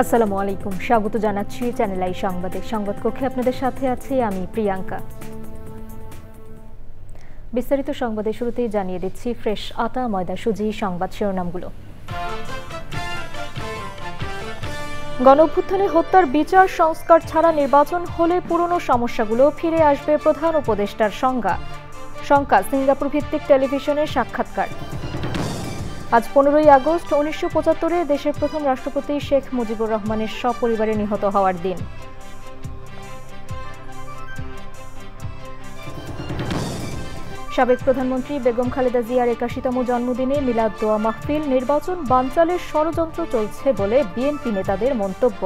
আসসালামু আলাইকুম, স্বাগত জানাচ্ছি চ্যানেল আই সংবাদে। সংবাদ কক্ষে আপনাদের সাথে আছি আমি প্রিয়াঙ্কা। বিস্তারিত সংবাদের শুরুতেই জানিয়ে দিচ্ছি ফ্রেশ আটা ময়দা সুজি সংবাদ শিরোনামগুলো। গণঅভ্যুত্থানে হত্যার বিচার সংস্কার ছাড়া নির্বাচন হলে পুরনো সমস্যাগুলো ফিরে আসবে প্রধান উপদেষ্টার শঙ্কা সিঙ্গাপুর ভিত্তিক টেলিভিশনের সাক্ষাৎকার। আজ 15ই আগস্ট 1975-এ দেশের প্রথম রাষ্ট্রপতি শেখ মুজিবুর রহমানের সপরিবারে নিহত হওয়ার দিন। সাবেক প্রধানমন্ত্রী বেগম খালেদা জিয়ার 81তম জন্মদিনে মিলাদ দোয়া মাহফিল, নির্বাচন বানচালের ষড়যন্ত্র চলছে বলে বিএনপি নেতাদের মন্তব্য।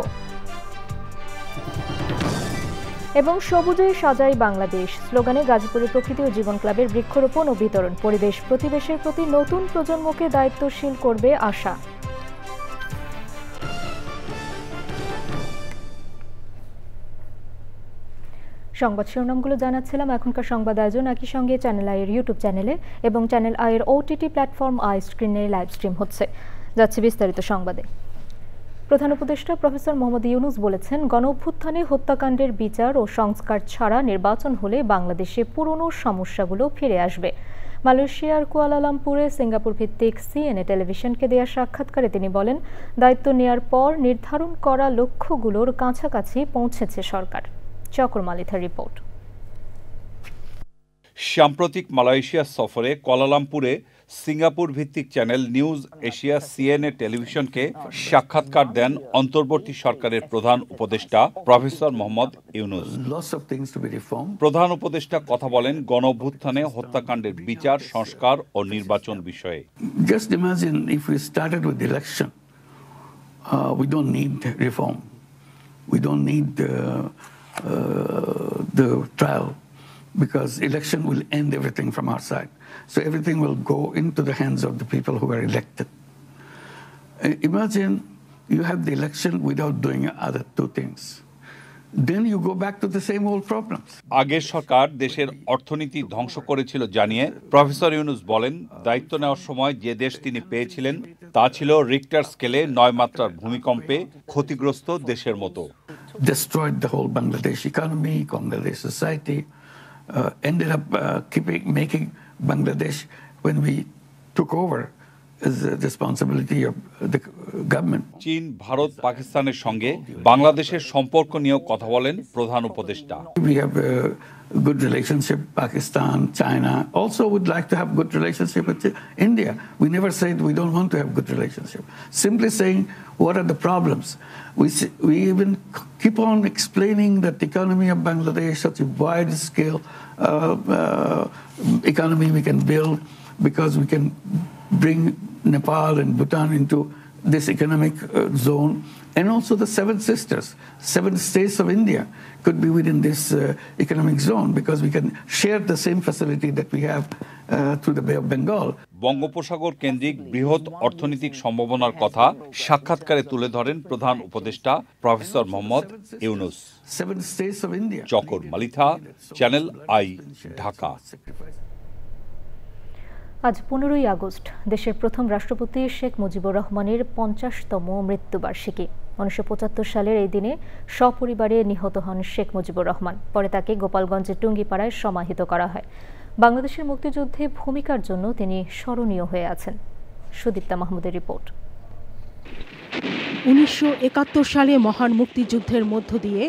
এবং সবুজে সাজাই বাংলাদেশ স্লোগানে গাজীপুরের প্রকৃতি ও জীবন ক্লাবের বৃক্ষরোপণ ও বিতরণ। পরিবেশ প্রতিবেশের প্রতি নতুন প্রজন্মকে দায়িত্বশীল করবে আশা। সংবাদ শিরোনামগুলো জানাচ্ছিলাম। এখনকার সংবাদ আয়োজন একই সঙ্গে চ্যানেল আই এর ইউটিউব চ্যানেলে এবং চ্যানেল আই এর ওটিটি প্ল্যাটফর্ম আই স্ক্রিনে লাইভ স্ট্রিম হচ্ছে। যাচ্ছে বিস্তারিত সংবাদে। প্রধান উপদেষ্টা প্রফেসর মোহাম্মদ ইউনূস বলেছেন, গণঅভ্যুত্থানে হত্যাকাণ্ডের বিচার ও সংস্কার ছাড়া নির্বাচন হলে বাংলাদেশে পুরনো সমস্যাগুলো ফিরে আসবে। মালয়েশিয়ার কুয়ালালামপুরে সিঙ্গাপুর ভিত্তিক সিএনএ টেলিভিশনকে দেওয়া সাক্ষাৎকারে তিনি বলেন, দায়িত্ব নেয়ার পর নির্ধারণ করা লক্ষ্যগুলোর কাছাকাছি পৌঁছেছে সরকার। চকর মালিথার রিপোর্ট। সাম্প্রতিক মালয়েশিয়া সফরে কুয়ালালামপুরে সিঙ্গাপুর ভিত্তিক চ্যানেল নিউজ এশিয়া সিএনএ টেলিভিশনকে সাক্ষাৎকার দেন অন্তর্বর্তী সরকারের প্রধান উপদেষ্টা প্রফেসর মোহাম্মদ ইউনূস। প্রধান উপদেষ্টা কথা বলেন গণঅভ্যুত্থানে হত্যাকাণ্ডের বিচার, সংস্কার ও নির্বাচন বিষয়ে। Just imagine if we started with election, we don't need reform, we don't need the trial, because election will end everything from our side. So everything will go into the hands of the people who are elected. Imagine you have the election without doing other two things. Then you go back to the same old problems. আগের সরকার দেশের অর্থনীতি ধ্বংস করেছিল জানিয়ে professor Yunus বলেন, দায়িত্ব নেওয়ার সময় যে দেশ তিনি পেয়েছিলেন তা ছিল রিক্টার স্কেলে 9 মাত্রার ভূমিকম্পে ক্ষতিগ্রস্ত দেশের মতো। Destroyed the whole Bangladesh economy, Bangladesh society, ended up making Bangladesh, when we took over, is the responsibility of the government. চীন, ভারত, পাকিস্তানের সঙ্গে বাংলাদেশের সম্পর্ক নিয়েও কথা বলেন প্রধান উপদেষ্টা। We have a good relationship, Pakistan, China. Also would like to have good relationship with India. We never said we don't want to have good relationship. Simply saying what are the problems. We even keep on explaining that the economy of Bangladesh, such a wide scale economy we can build, because we can bring Nepal and Bhutan into this economic zone, and also the 7 sisters, 7 states of India could be within this economic zone, because we can share the same facility that we have through the Bay of Bengal. বঙ্গোপসাগর কেন্দ্রিক বৃহৎ অর্থনৈতিক সম্ভাবনার কথা সাক্ষাৎকারে তুলে ধরেন প্রধান উপদেষ্টা professor Mohammad Yunus. Chakor Malitha, channel I, Dhaka. আজ 15ই আগস্ট দেশের প্রথম রাষ্ট্রপতি শেখ মুজিবুর রহমানের 50তম মৃত্যুবার্ষিকী। 1975 সালের এই দিনে সপরিবারে নিহত হন শেখ মুজিবুর রহমান। পরে তাকে গোপালগঞ্জের টুঙ্গিপাড়ায় সমাহিত করা হয়। বাংলাদেশের মুক্তিযুদ্ধে ভূমিকার জন্য তিনি স্মরণীয় হয়ে আছেন। সুদীপ্তা মাহমুদের রিপোর্ট। 1971 সালে মহান মুক্তিযুদ্ধের মধ্য দিয়ে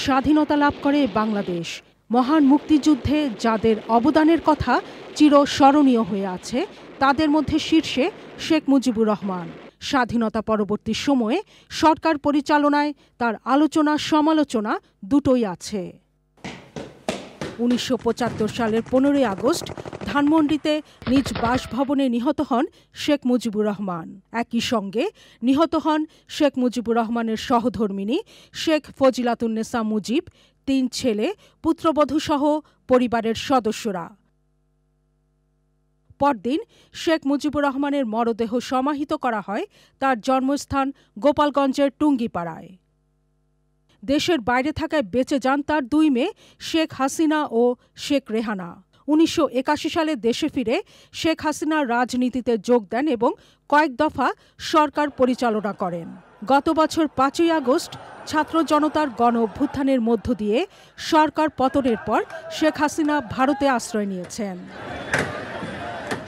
স্বাধীনতা লাভ করে বাংলাদেশ। মহান মুক্তিযুদ্ধে যাদের অবদানের কথা চিরস্মরণীয় হয়ে আছে, তাদের মধ্যে শীর্ষে শেখ মুজিবুর রহমান। স্বাধীনতা পরবর্তী সময়ে সরকার পরিচালনায় তার আলোচনা সমালোচনা দুটোই আছে। 1975 সালের 15ই আগস্ট ধানমন্ডিতে নিজ বাসভবনে নিহত হন শেখ মুজিবুর রহমান। একই সঙ্গে নিহত হন শেখ মুজিবুর রহমানের সহধর্মিণী শেখ ফজিলাতুন্নেসা মুজিব, 3 ছেলে, পুত্রবধূসহ পরিবারের সদস্যরা। পরদিন শেখ মুজিবুর রহমানের মরদেহ সমাহিত করা হয় তার জন্মস্থান গোপালগঞ্জের টুঙ্গিপাড়ায়। দেশের বাইরে থাকায় বেঁচে যান তার 2 মেয়ে শেখ হাসিনা ও শেখ রেহানা। 1981 সালে দেশে ফিরে শেখ হাসিনা রাজনীতিতে যোগ দেন এবং কয়েক দফা সরকার পরিচালনা করেন। গত বছর 5ই আগস্ট ছাত্র জনতার গণ অভ্যুত্থানের মধ্য দিয়ে সরকার পতনের পর শেখ হাসিনা ভারতে আশ্রয় নিয়েছেন।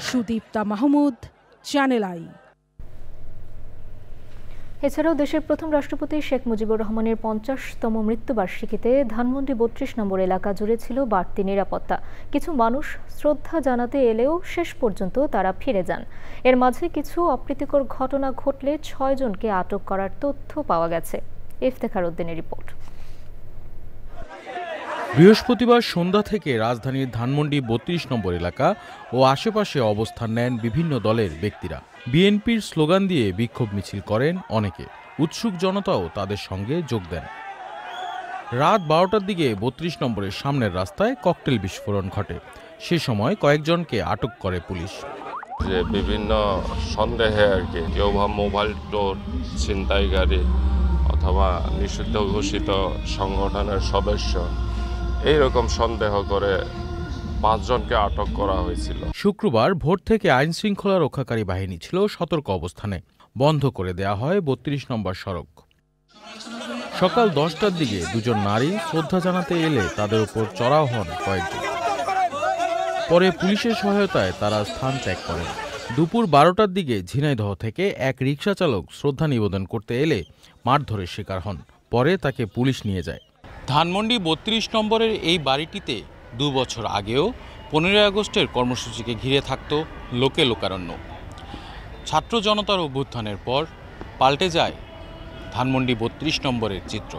Sudipta Mahmud, channel I. এছাড়াও দেশের প্রথম রাষ্ট্রপতি শেখ মুজিবুর রহমানের 50তম মৃত্যুবার্ষিকীতে ধানমন্ডি 32 নম্বর এলাকা জুড়ে ছিল বাড়তি নিরাপত্তা। কিছু মানুষ শ্রদ্ধা জানাতে এলেও শেষ পর্যন্ত তারা ফিরে যান। এর মাঝে কিছু অপ্রীতিকর ঘটনা ঘটলে 6 জনকে আটক করার তথ্য পাওয়া গেছে। ইফতেখার উদ্দিনের রিপোর্ট। বৃহস্পতিবার সন্ধ্যা থেকে রাজধানীর ধানমন্ডি 32 নম্বর এলাকা ও আশেপাশে অবস্থান নেন বিভিন্ন দলের ব্যক্তিরা। বিএনপির স্লোগান দিয়ে বিক্ষোভ মিছিল করেন অনেকে। উৎসুক জনতাও তাদের সঙ্গে যোগ দেন। রাত 12টার দিকে 32 নম্বরের সামনের রাস্তায় ককটেল বিস্ফোরণ ঘটে। সে সময় কয়েকজনকে আটক করে পুলিশ। যে বিভিন্ন সন্দেহে আর কি, কেউ বা মোবাইল টোর, ছিনতাইকারী অথবা নিষিদ্ধ ঘোষিত সংগঠনের সদস্য, এইরকম সন্দেহ করে 5 জনকে আটক করা হয়েছিল। শুক্রবার ভোর থেকে আইন শৃঙ্খলা রক্ষাকারী বাহিনী ছিল সতর্ক অবস্থানে। বন্ধ করে দেয়া হয় 32 নম্বর সড়ক। সকাল 10টার দিকে 2 জন নারী শ্রদ্ধা জানাতে এলে তাদের উপর চড়াও হন কয়েকজন। পরে পুলিশের সহায়তায় তারা স্থান ত্যাগ করেন। দুপুর 12টার দিকে ঝিনাইদহ থেকে এক রিকশা চালক শ্রদ্ধা নিবেদন করতে এলে মারধরের শিকার হন। পরে তাকে পুলিশ নিয়ে যায়। ধানমন্ডি 32 নম্বরের এই বাড়িটিতে 2 বছর আগেও 15 আগস্টের কর্মসূচিকে ঘিরে থাকত লোকে লোকারণ্য। ছাত্র জনতার অভ্যুত্থানের পর পাল্টে যায় ধানমন্ডি 32 নম্বরের চিত্র।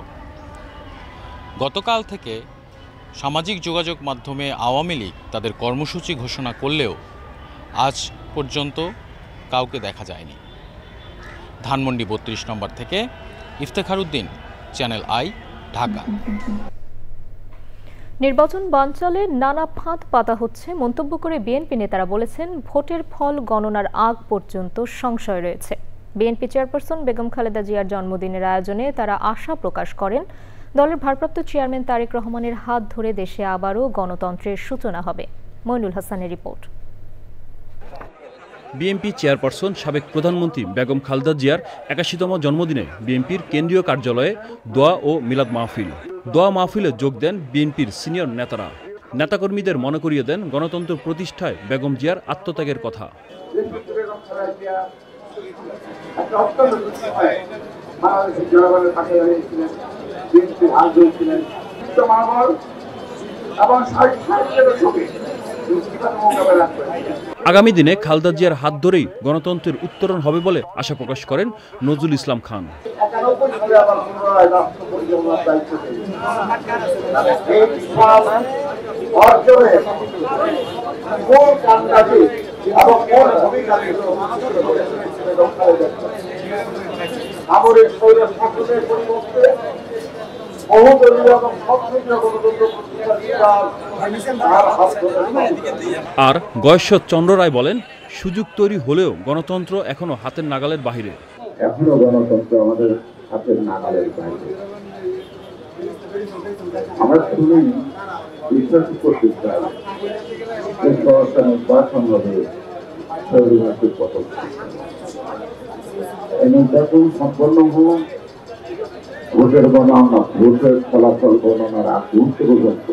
গতকাল থেকে সামাজিক যোগাযোগ মাধ্যমে আওয়ামী লীগ তাদের কর্মসূচি ঘোষণা করলেও আজ পর্যন্ত কাউকে দেখা যায়নি। ধানমন্ডি 32 নম্বর থেকে ইফতেখার উদ্দিন, চ্যানেল আই, ঢাকা। নির্বাচন বানচালে নানা ফাঁদ পাতা হচ্ছে মন্তব্য করে বিএনপি নেতারা বলেছেন, ভোটের ফল গণনার আগ পর্যন্ত সংশয় রয়েছে। বিএনপি চেয়ারপারসন বেগম খালেদা জিয়ার জন্মদিনের আয়োজনে তারা আশা প্রকাশ করেন, দলের ভারপ্রাপ্ত চেয়ারম্যান তারেক রহমানের হাত ধরে দেশে আবারও গণতন্ত্রের সূচনা হবে। মইনুল হাসানের রিপোর্ট। বিএনপি চেয়ারপারসন সাবেক প্রধানমন্ত্রী বেগম খালেদা জিয়ার 81তম জন্মদিনে বিএনপির কেন্দ্রীয় কার্যালয়ে দোয়া ও মিলাদ মাহফিল। দোয়া মাহফিলে যোগ দেন বিএনপির সিনিয়র নেতারা। নেতাকর্মীদের মনে করিয়ে দেন গণতন্ত্র প্রতিষ্ঠায় বেগম জিয়ার আত্মত্যাগের কথা। আগামী দিনে খালেদা জিয়ার হাত ধরেই গণতন্ত্রের উত্তরণ হবে বলে আশা প্রকাশ করেন নজরুল ইসলাম খান। আর গয়েশ্বর চন্দ্র রায় বলেন, সুযোগ তৈরি হলেও গণতন্ত্র এখনো হাতের নাগালের বাহিরে। এখনো গণতন্ত্র আমাদের হাতের নাগালের বাইরে। আমরা শুনি বিশ্বাস করতে চাই যে নির্বাচন হবে স্বৈরাচারের পতন। এই নির্বাচন সম্পন্ন হোক, ভোটের গণনা, ভোটের ফলাফল গণনার আগ মুহূর্ত পর্যন্ত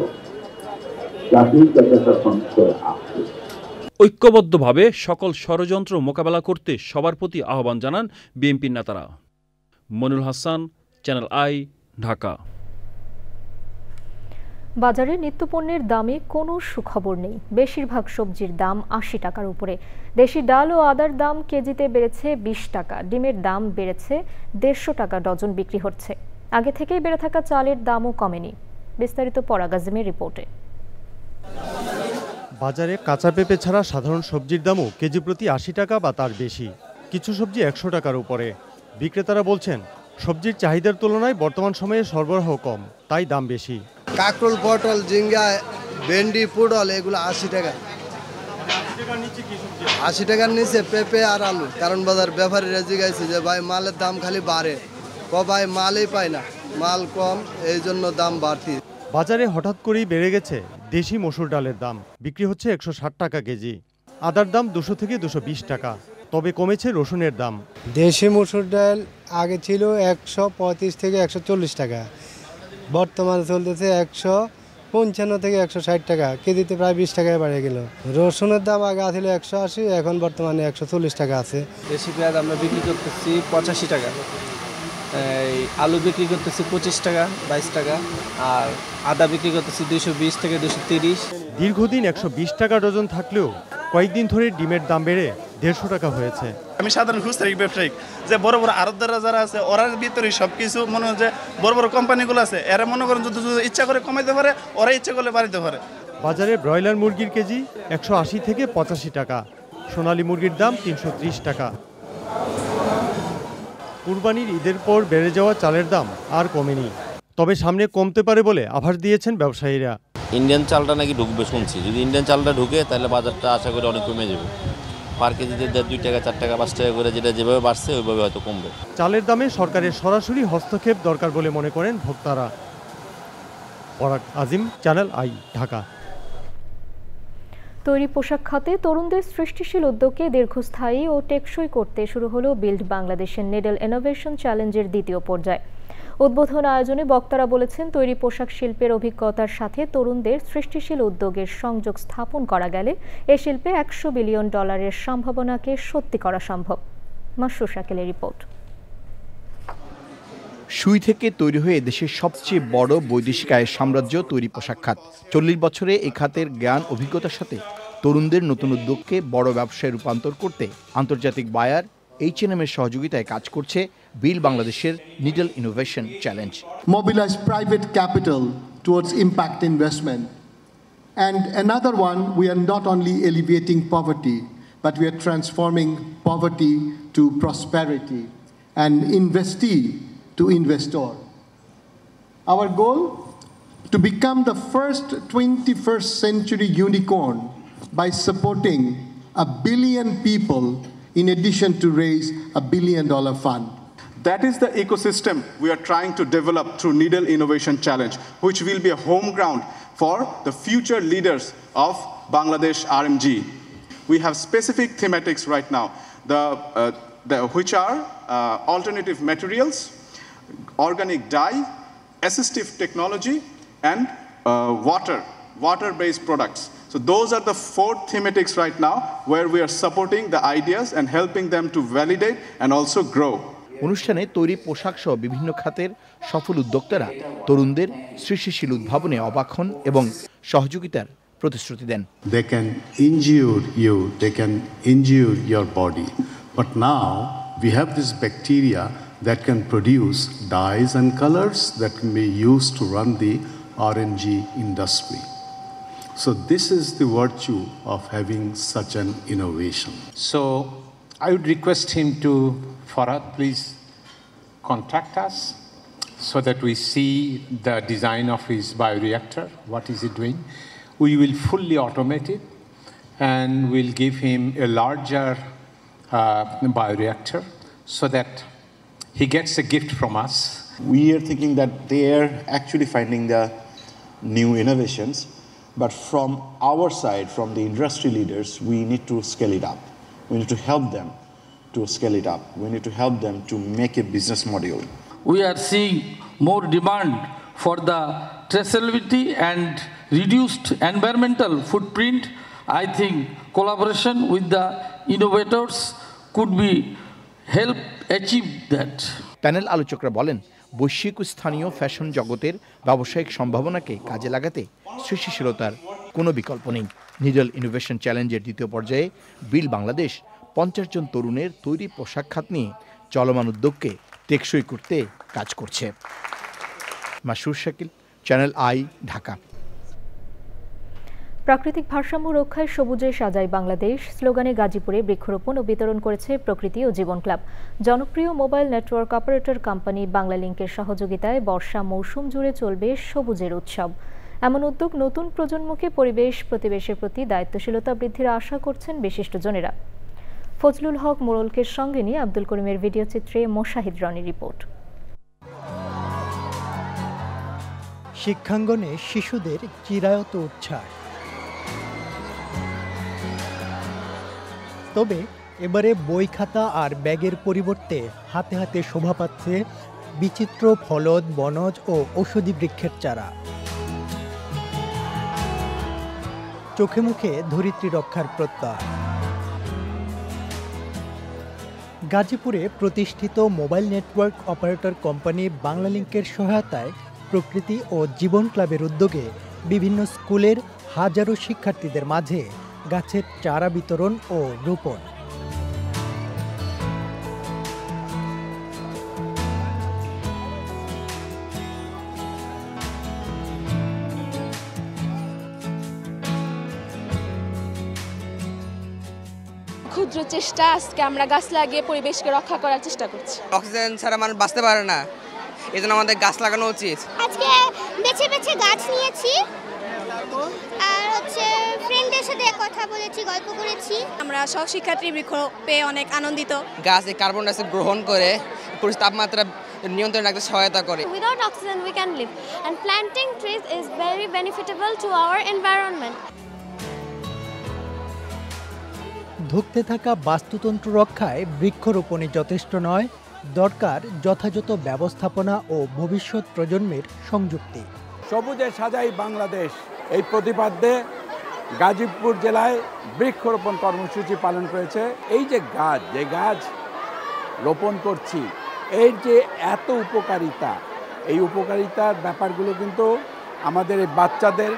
জাতির কাছে একটা সংশয় আসছে। ঐক্যবদ্ধভাবে সকল ষড়যন্ত্র মোকাবেলা করতে সবার প্রতি আহ্বান জানান বিএনপির নেতারা। Monirul Hasan, channel I, Dhaka. বাজারে নিত্যপণ্যের দামে কোনো সুখবর নেই। বেশিরভাগ সবজির দাম 80 টাকার উপরে। দেশি ডাল ও আদার দাম কেজিতে বেড়েছে 20 টাকা। ডিমের দাম বেড়েছে 150 টাকা ডজন বিক্রি হচ্ছে। আগে থেকেই বেড়ে থাকা চালের দামও কমেনি। বিস্তারিত পরাগ আজিমের রিপোর্টে। বাজারে কাঁচা পেঁপে ছাড়া সাধারণ সবজির দামও কেজি প্রতি 80 টাকা বা তার বেশি। কিছু সবজি 100 টাকার উপরে। বিক্রেতারা বলছেন, সবজির চাহিদার তুলনায় বর্তমান সময়ে সরবরাহ কম, তাই দাম বেশি। কাঁকরোল, পটল, ঝিঙ্গা, ভেন্ডি, পুডল এগুলো 80 টাকা। 80 টাকার নিচে পেঁপে আর আলু। কারণ বাজার ব্যাপারীরা জিজ্ঞাসা যে ভাই মালের দাম খালি বাড়ে, ভাই মালই পায় না, মাল কম, এই জন্য দাম বাড়তি। বাজারে হঠাৎ করেই বেড়ে গেছে দেশি মসুর ডালের দাম। বিক্রি হচ্ছে 160 টাকা কেজি। আদার দাম 200 থেকে 220 টাকা। তবে কমেছে রসুনের দাম। দেশি মসুর ডাল আগে ছিল 135 থেকে 140 টাকা, বর্তমানে চলতেছে 155 থেকে 160 টাকা কেজিতে, প্রায় 20 টাকায় বেড়ে গেল। রসুনের দাম আগে ছিল 180, এখন বর্তমানে 140 টাকা আছে। দেশি পেঁয়াজ আমরা বিক্রি করতেছি 85 টাকা, এই আলু বিক্রি করতেছি 25 টাকা 22 টাকা, আর আদা বিক্রি করতেছি 220 থেকে 230। দীর্ঘদিন 120 টাকা ডজন থাকলেও কয়েকদিন ধরে ডিমের দাম বেড়ে 150 টাকা হয়েছে। আমি সাধারণ খুচরা ব্যবসায়িক, যে বড় বড় আড়তদাররা যারা আছে ওরার ভিতরে সবকিছু মনে হয় যে বড় বড় কোম্পানিগুলো আছে, এরা মনে করেন যদি ইচ্ছা করে কমাইতে পারে, ওরা ইচ্ছা করলে বাড়িতে পারে। বাজারে ব্রয়লার মুরগির কেজি 180 থেকে 85 টাকা, সোনালী মুরগির দাম 330 টাকা। কুরবানির ঈদের পর বেড়ে যাওয়া চালের দাম আর কমেনি, তবে সামনে কমতে পারে বলে আভাস দিয়েছেন ব্যবসায়ীরা। ইন্ডিয়ান চালটা নাকি ঢুকবে শুনছি, যদি ইন্ডিয়ান চালটা ঢুকে তাহলে বাজারটা আশা করি অনেক কমে যাবে। পার কেজিতে 2 টাকা 4 টাকা 5 টাকা করে যেটা যেভাবে বাড়ছে ওইভাবে হয়তো কমবে। চালের দামে সরকারের সরাসরি হস্তক্ষেপ দরকার বলে মনে করেন ভোক্তারা। পরাগ আজিম, চ্যানেল আই, ঢাকা। তৈরি পোশাক খাতে তরুণদের সৃষ্টিশীল উদ্যোগকে দীর্ঘস্থায়ী ও টেকসই করতে শুরু হলো বিল্ড বাংলাদেশের নিডল ইনোভেশন চ্যালেঞ্জের দ্বিতীয় পর্যায়। উদ্বোধন আয়োজনে বক্তারা বলেছেন, তৈরি পোশাক শিল্পের অভিজ্ঞতার সাথে তরুণদের সৃষ্টিশীল উদ্যোগের সংযোগ স্থাপন করা গেলে এ শিল্পে $100 বিলিয়ন সম্ভাবনাকে সত্যি করা সম্ভব। মাসরুর শাকিলের রিপোর্ট। সুই থেকে তৈরি হয়ে দেশের সবচেয়ে বড় বৈদেশিক আয়ের সাম্রাজ্য তৈরি পোশাক খাত। 40 বছরে এই খাতের জ্ঞান অভিজ্ঞতার সাথে তরুণদের নতুন উদ্যোগকে বড় ব্যবসায় রূপান্তর করতে আন্তর্জাতিক বায়ার H&M এর সহযোগিতায় কাজ করছে বিল্ড বাংলাদেশের needle innovation challenge. Mobilize private capital towards impact investment. And another one, we are not only alleviating poverty, but we are transforming poverty to prosperity and investee to investor. Our goal, to become the first 21st century unicorn by supporting 1 billion people in addition to raise $1 billion fund. That is the ecosystem we are trying to develop through Needle Innovation Challenge, which will be a home ground for the future leaders of Bangladesh RMG. We have specific thematics right now, which are alternative materials, organic dye, assistive technology, and water-based products. So those are the 4 thematics right now where we are supporting the ideas and helping them to validate and also grow. অনুষ্ঠানে তৈরি পোশাক সহ বিভিন্ন খাতের সফল উদ্যোক্তারা তরুণদের সৃষ্টিশীল উদ্ভাবনে অবাক হন এবং সহযোগিতার প্রতিশ্রুতি দেন। They can injure you, they can injure your body. But now we have this bacteria that can produce dyes and colors that can be used to run the RNG industry. So this is the virtue of having such an innovation. So I would request him to, Farhad, please contact us so that we see the design of his bioreactor, what is he doing. We will fully automate it and we'll give him a larger bioreactor so that he gets a gift from us. We are thinking that they are actually finding the new innovations, but from our side, from the industry leaders, we need to scale it up. We need to help them to scale it up. We need to help them to make a business model. We are seeing more demand for the traceability and reduced environmental footprint. I think collaboration with the innovators could be help achieve that. Panel আলোচকরা বলেন, বৈশ্বিক ও স্থানীয় fashion জগতের ব্যবসায়িক সম্ভাবনাকে কাজে লাগাতে সৃষ্টিশীলতার কোনো বিকল্প নেই। নিডল ইনোভেশন চ্যালেঞ্জের দ্বিতীয় পর্যায়ে বিল্ড বাংলাদেশ 50 জন তরুণের তৈরি পোশাক খাত নিয়ে চলমান উদ্যোগকে টেকসই করতে কাজ করছে। Masrur Shakil, channel I, Dhaka. প্রাকৃতিক ভারসাম্য রক্ষায় সবুজে সাজায় বাংলাদেশ স্লোগানে গাজীপুরে বৃক্ষরোপণ ও বিতরণ করেছে প্রকৃতি ও জীবন ক্লাব। জনপ্রিয় মোবাইল নেটওয়ার্ক অপারেটর কোম্পানি বাংলালিংকের সহযোগিতায় বর্ষা মৌসুম জুড়ে চলবে সবুজের উৎসব। এমন উদ্যোগ নতুন প্রজন্মকে পরিবেশ প্রতিবেশের প্রতি দায়িত্বশীলতা বৃদ্ধির আশা করছেন বিশিষ্টজনেরা। ফজলুল হক মোড়লকে সঙ্গে নিয়ে আব্দুল করিমের ভিডিও চিত্রে মোশাহিদ রনির রিপোর্ট। শিক্ষাঙ্গনে শিশুদের চিরায়ত উচ্ছ্বাস, তবে এবারে বই খাতা আর ব্যাগের পরিবর্তে হাতে হাতে শোভা পাচ্ছে বিচিত্র ফলদ, বনজ ও ঔষধি বৃক্ষের চারা। চোখে মুখে ধরিত্রী রক্ষার প্রত্যয়। গাজীপুরে প্রতিষ্ঠিত মোবাইল নেটওয়ার্ক অপারেটর কোম্পানি বাংলালিংকের সহায়তায় প্রকৃতি ও জীবন ক্লাবের উদ্যোগে বিভিন্ন স্কুলের হাজারো শিক্ষার্থীদের মাঝে গাছের চারা বিতরণ ও রোপণ। ক্ষুদ্র চেষ্টা, আজকে আমরা গাছ লাগিয়ে পরিবেশকে রক্ষা করার চেষ্টা করছি। অক্সিজেন ছাড়া মানুষ বাঁচতে পারে না, এই জন্য আমাদের গাছ লাগানো উচিত। আজকে বেছে বেছে গাছ নিয়েছি আর ফ্রেন্ডদের সাথে কথা বলেছি, গল্প করেছি। আমরা সব শিক্ষার্থী বৃক্ষ পেয়ে অনেক আনন্দিত। গাছ এই কার্বন ডাই অক্সাইড গ্রহণ করে তাপমাত্রা নিয়ন্ত্রণে রাখতে সহায়তা করে। Without oxygen we can live and planting trees is very beneficial to our environment. ধুঁকতে থাকা বাস্তুতন্ত্র রক্ষায় বৃক্ষরোপণই যথেষ্ট নয়, দরকার যথাযথ ব্যবস্থাপনা ও ভবিষ্যৎ প্রজন্মের সংযুক্তি। সবুজে সাজাই বাংলাদেশ এই প্রতিপাদ্যে গাজীপুর জেলায় বৃক্ষরোপণ কর্মসূচি পালন করেছে। এই যে গাছ রোপণ করছি, এর যে এত উপকারিতা, এই উপকারিতার ব্যাপারগুলো কিন্তু আমাদের এই বাচ্চাদের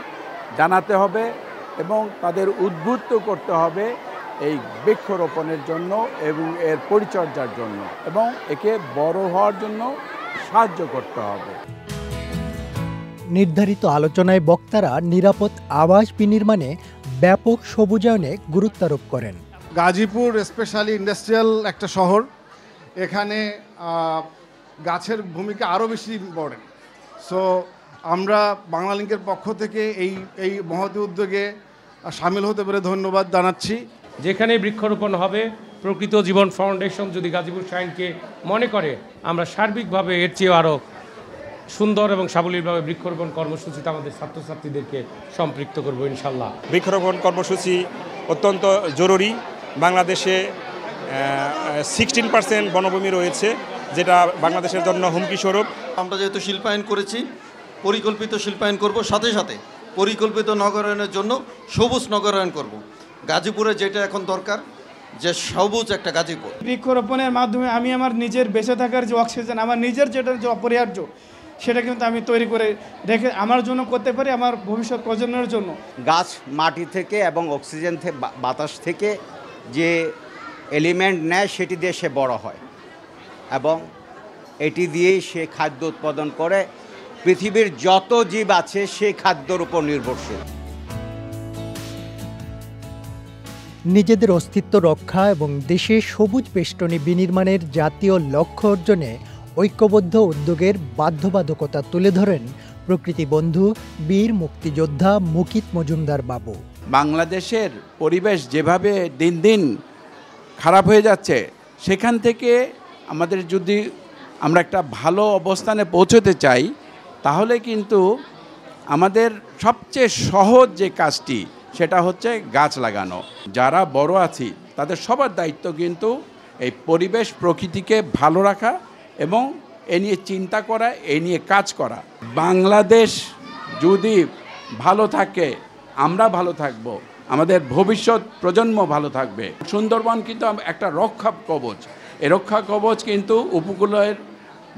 জানাতে হবে এবং তাদের উদ্বুদ্ধ করতে হবে এই বৃক্ষরোপণের জন্য এবং এর পরিচর্যার জন্য, এবং একে বড় হওয়ার জন্য সাহায্য করতে হবে। নির্ধারিত আলোচনায় বক্তারা নিরাপদ আবাস বিনির্মাণে ব্যাপক সবুজায়নে গুরুত্বারোপ করেন। গাজীপুর স্পেশালি ইন্ডাস্ট্রিয়াল একটা শহর, এখানে গাছের ভূমিকা আরও বেশি ইম্পর্টেন্ট। সো আমরা বাংলালিংকের পক্ষ থেকে এই মহৎ উদ্যোগে সামিল হতে পেরে ধন্যবাদ জানাচ্ছি। যেখানে বৃক্ষরোপণ হবে, প্রকৃত জীবন ফাউন্ডেশন যদি গাজীপুর শাইনকে মনে করে, আমরা সার্বিকভাবে এর চেয়ে আরও সুন্দর এবং সাবলীলভাবে বৃক্ষরোপণ কর্মসূচিতে আমাদের ছাত্রছাত্রীদেরকে সম্পৃক্ত করব ইনশাল্লাহ। বৃক্ষরোপণ কর্মসূচি অত্যন্ত জরুরি। বাংলাদেশে 16% বনভূমি রয়েছে, যেটা বাংলাদেশের জন্য হুমকি স্বরূপ। আমরা যেহেতু শিল্পায়ন করেছি, পরিকল্পিত শিল্পায়ন করব, সাথে সাথে পরিকল্পিত নগরায়নের জন্য সবুজ নগরায়ন করব। গাজীপুরে যেটা এখন দরকার, যে সবুজ একটা গাজীপুর। বৃক্ষরোপণের মাধ্যমে আমি আমার নিজের বেঁচে থাকার যে অক্সিজেন, আমার নিজের যেটা যে অপরিহার্য, সেটা কিন্তু আমি তৈরি করে রেখে আমার জন্য করতে পারি, আমার ভবিষ্যৎ প্রজন্মের জন্য। গাছ মাটি থেকে এবং অক্সিজেন থেকে, বাতাস থেকে যে এলিমেন্ট নেয়, সেটি দিয়ে সে বড় হয় এবং এটি দিয়েই সে খাদ্য উৎপাদন করে। পৃথিবীর যত জীব আছে সেই খাদ্যর উপর নির্ভরশীল। নিজেদের অস্তিত্ব রক্ষা এবং দেশে সবুজ বেষ্টনী বিনির্মাণের জাতীয় লক্ষ্য অর্জনে ঐক্যবদ্ধ উদ্যোগের বাধ্যবাধকতা তুলে ধরেন প্রকৃতি বন্ধু বীর মুক্তিযোদ্ধা মুকিত মজুমদার বাবু। বাংলাদেশের পরিবেশ যেভাবে দিন দিন খারাপ হয়ে যাচ্ছে, সেখান থেকে আমাদের যদি আমরা একটা ভালো অবস্থানে পৌঁছতে চাই, তাহলে কিন্তু আমাদের সবচেয়ে সহজ যে কাজটি, সেটা হচ্ছে গাছ লাগানো। যারা বড় আছি তাদের সবার দায়িত্ব কিন্তু এই পরিবেশ প্রকৃতিকে ভালো রাখা এবং এ নিয়ে চিন্তা করা, এ নিয়ে কাজ করা। বাংলাদেশ যদি ভালো থাকে, আমরা ভালো থাকব, আমাদের ভবিষ্যৎ প্রজন্ম ভালো থাকবে। সুন্দরবন কিন্তু একটা রক্ষা কবচ, এই রক্ষা কবচ কিন্তু উপকূলের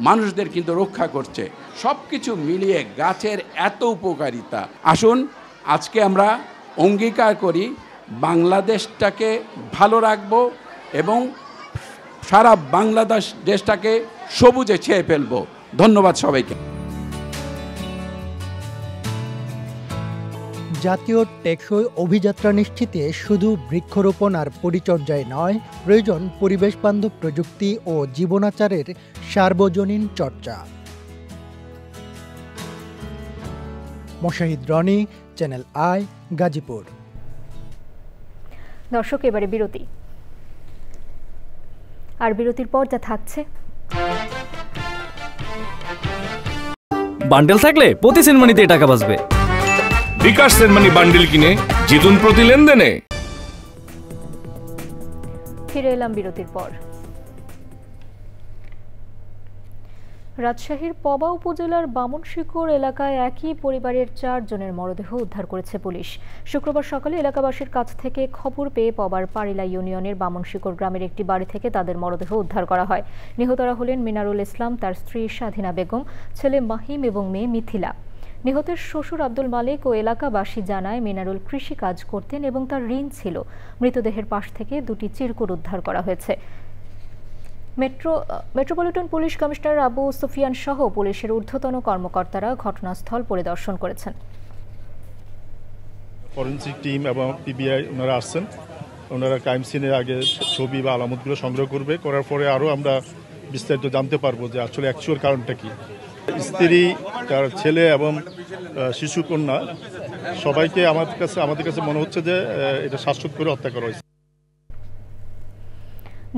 মানুষদের কিন্তু রক্ষা করছে। সব কিছু মিলিয়ে গাছের এত উপকারিতা। আসুন আজকে আমরা অঙ্গীকার করি বাংলাদেশটাকে ভালো রাখবো এবং সারা বাংলাদেশ দেশটাকে সবুজে ছেয়ে ফেলবো। ধন্যবাদ সবাইকে। জাতীয় টেকসই অভিযাত্রা নিশ্চিতে শুধু বৃক্ষরোপণ আর পরিচর্যায় নয়, প্রয়োজন পরিবেশ বান্ধব প্রযুক্তি ও জীবনাচারের সার্বজনীন চর্চা। Moshahid Roni, channel I, Gazipur. দর্শক, এবারে বিরতি। আর বিরতির পর যা থাকছে, বান্ডেল থাকলে প্রতি সেনমানিতে টাকা বাঁচবে। বিকাশ সেনমানি বান্ডেল কিনে জিতুন প্রতি লেনদেনে। ফিরে এলাম বিরতির পর। রাজশাহীর পবা উপজেলার বামনশিকর এলাকায় একই পরিবারের 4 জনের মরদেহ উদ্ধার করেছে পুলিশ। শুক্রবার সকালে এলাকাবাসীর কাছ থেকে খবর পেয়ে পবার পারিলা ইউনিয়নের বামনশিকর গ্রামের একটি বাড়ি থেকে তাদের মরদেহ উদ্ধার করা হয়। নিহতরা হলেন মিনারুল ইসলাম, তার স্ত্রী স্বাধীনা বেগম, ছেলে মাহিম এবং মেয়ে মিথিলা। নিহতের শ্বশুর আব্দুল মালিক ও এলাকাবাসী জানায় মিনারুল কৃষি কাজ করতেন এবং তার ঋণ ছিল। মৃতদেহের পাশ থেকে 2টি চিরকুট উদ্ধার করা হয়েছে। Metropolitan police commissioner Abu Sufian সহ পুলিশের ঊর্ধ্বতন কর্মকর্তারা ঘটনাস্থল পরিদর্শন করেছেন। ফরেনসিক টিম এবং পিবিআই ওনারা আসছেন। ওনারা ক্রাইম সিনের আগে ছবি বা আলামতগুলো সংগ্রহ করবে, করার পরে আরও আমরা বিস্তারিত জানতে পারবো যে আসলে অ্যাকচুয়াল কারণটা কি। স্ত্রী, তার ছেলে এবং শিশু কন্যা সবাইকে আমাদের কাছে মনে হচ্ছে যে এটা শ্বাসরোধ করে হত্যা করা হয়েছে।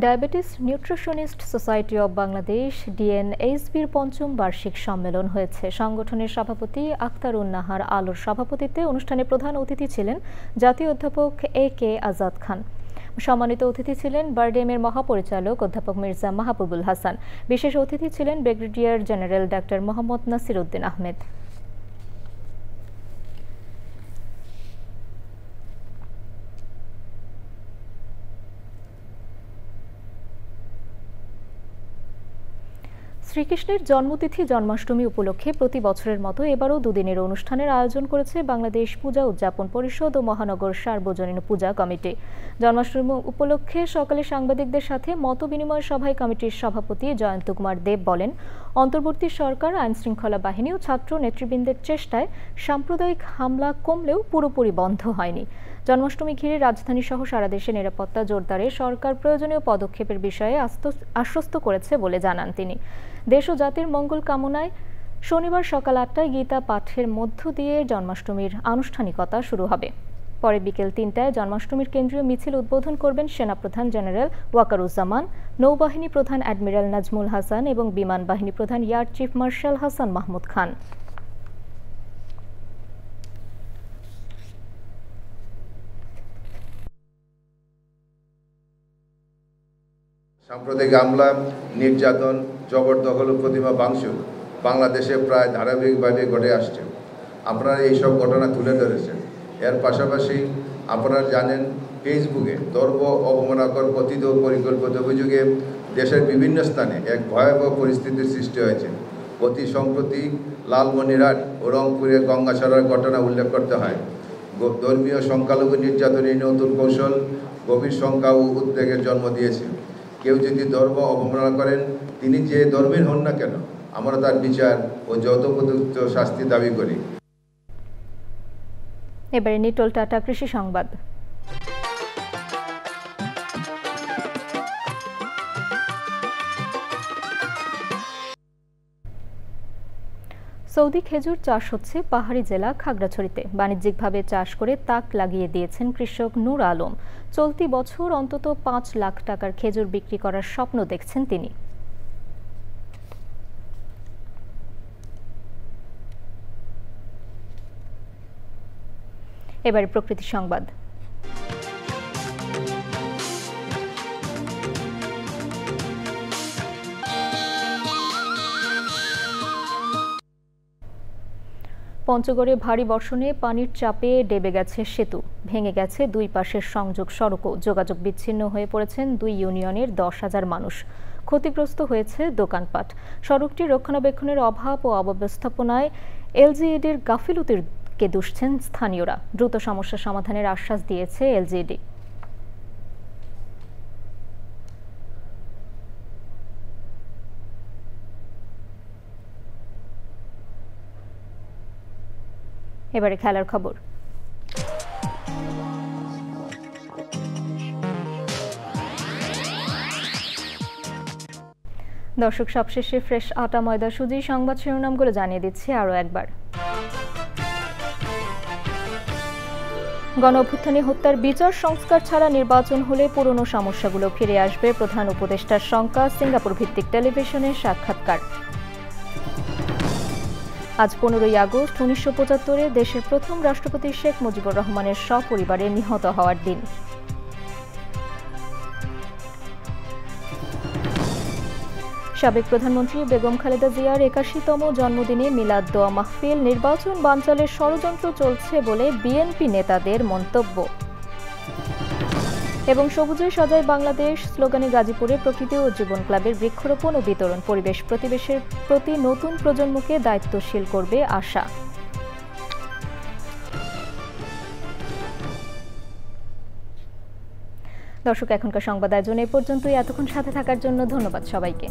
Diabetes nutritionist society of Bangladesh ডিএনএইচবির 5ম বার্ষিক সম্মেলন হয়েছে। সংগঠনের সভাপতি আখতারুন নাহার আলোর সভাপতিত্বে অনুষ্ঠানে প্রধান অতিথি ছিলেন জাতীয় অধ্যাপক AK আজাদ খান। সম্মানিত অতিথি ছিলেন বারডেমের মহাপরিচালক অধ্যাপক মির্জা মাহবুবুল হাসান। বিশেষ অতিথি ছিলেন brigadier general doctor Mohammad Nasir Uddin Ahmed. শ্রীকৃষ্ণের জন্মতিথি জন্মাষ্টমী উপলক্ষে প্রতি বছরের মতো এবারও 2 দিনের অনুষ্ঠানের আয়োজন করেছে বাংলাদেশ পূজা উদযাপন পরিষদ ও মহানগর সার্বজনীন পূজা কমিটি। জন্মাষ্টমী উপলক্ষে সকালে সাংবাদিকদের সাথে মত বিনিময় সভায় কমিটির সভাপতি জয়ন্ত কুমার দেব বলেন, অন্তর্বর্তী সরকার, আইনশৃঙ্খলা বাহিনী ও ছাত্র নেতৃবৃন্দের চেষ্টায় সাম্প্রদায়িক হামলা কমলেও পুরোপুরি বন্ধ হয়নি। জন্মাষ্টমী ঘিরে রাজধানী সহ সারা দেশে নিরাপত্তা জোরদারে সরকার প্রয়োজনীয় পদক্ষেপের বিষয়ে আশ্বস্ত করেছে বলে জানান তিনি। দেশ ও জাতির মঙ্গল কামনায় শনিবার সকাল 8টায় গীতা পাঠের মধ্য দিয়ে জন্মাষ্টমীর আনুষ্ঠানিকতা শুরু হবে। পরে বিকেল 3টায় জন্মাষ্টমীর কেন্দ্রীয় মিছিল উদ্বোধন করবেন সেনাপ্রধান জেনারেল ওয়াকারুজ্জামান, নৌবাহিনী প্রধান অ্যাডমিরাল নাজমুল হাসান এবং বিমান বাহিনী প্রধান air chief marshal Hasan Mahmud Khan. সাম্প্রদায়িক হামলা, নির্যাতন, জবরদখল ও প্রতিমা ভাঙচুর বাংলাদেশে প্রায় ধারাবাহিকভাবে ঘটে আসছে। আপনারা এইসব ঘটনা তুলে ধরেছেন। এর পাশাপাশি আপনারা জানেন, ফেসবুকে ধর্ম অবমাননাকর কথিত পরিকল্পিত অভিযোগে দেশের বিভিন্ন স্থানে এক ভয়াবহ পরিস্থিতির সৃষ্টি হয়েছে। অতি সম্প্রতি লালমনিরহাট ও রংপুরে গঙ্গাছড়ার ঘটনা উল্লেখ করতে হয়। ধর্মীয় সংখ্যালঘু নির্যাতনের নতুন কৌশল গভীর শঙ্কা ও উদ্বেগের জন্ম দিয়েছে। কেউ যদি ধর্ম অবমাননা করেন, তিনি যে ধর্মের হন না কেন, আমরা তার বিচার ও যথোপযুক্ত শাস্তি দাবি করি। এবারে নিটল টাটা কৃষি সংবাদ। সৌদি খেজুর চাষ হচ্ছে পাহাড়ি জেলা খাগড়াছড়িতে। বাণিজ্যিকভাবে চাষ করে তাক লাগিয়ে দিয়েছেন কৃষক নূর আলম। চলতি বছর অন্তত 5 লাখ টাকার খেজুর বিক্রি করার স্বপ্ন দেখছেন তিনি। এবারে প্রকৃতি সংবাদ। পঞ্চগড়ে ভারী বর্ষণে পানির চাপে ডেবে গেছে সেতু, ভেঙে গেছে 2 পাশের সংযোগ সড়কও। যোগাযোগ বিচ্ছিন্ন হয়ে পড়েছেন 2 ইউনিয়নের 10,000 মানুষ। ক্ষতিগ্রস্ত হয়েছে দোকানপাট। সড়কটি রক্ষণাবেক্ষণের অভাব ও অব্যবস্থাপনায় এলজিইডির গাফিলতিকে দুষছেন স্থানীয়রা। দ্রুত সমস্যা সমাধানের আশ্বাস দিয়েছে এলজিইডি। এবারে খেলার খবর। দর্শক, সবশেষে ফ্রেশ আটা ময়দা সুজি সংবাদ শিরোনামগুলো জানিয়ে দিচ্ছি আরও একবার। গণঅভ্যুত্থানে হত্যার বিচার সংস্কার ছাড়া নির্বাচন হলে পুরনো সমস্যাগুলো ফিরে আসবে, প্রধান উপদেষ্টার শঙ্কা। সিঙ্গাপুর ভিত্তিক টেলিভিশনের সাক্ষাৎকার। আজ 15ই আগস্ট 1975-এ দেশের প্রথম রাষ্ট্রপতি শেখ মুজিবুর রহমানের সপরিবারে নিহত হওয়ার দিন। সাবেক প্রধানমন্ত্রী বেগম খালেদা জিয়ার ৮১তম জন্মদিনে মিলাদ দোয়া মাহফিল, নির্বাচন বানচালের ষড়যন্ত্র চলছে বলে বিএনপি নেতাদের মন্তব্য। এবং সবুজে সাজায় বাংলাদেশ স্লোগানে গাজীপুরে প্রকৃতি ও জীবন ক্লাবের বৃক্ষরোপণ ও বিতরণ, পরিবেশ প্রতিবেশের প্রতি নতুন প্রজন্মকে দায়িত্বশীল করবে আশা। দর্শক, এখনকার সংবাদ আয়োজন এ পর্যন্তই। এতক্ষণ সাথে থাকার জন্য ধন্যবাদ সবাইকে।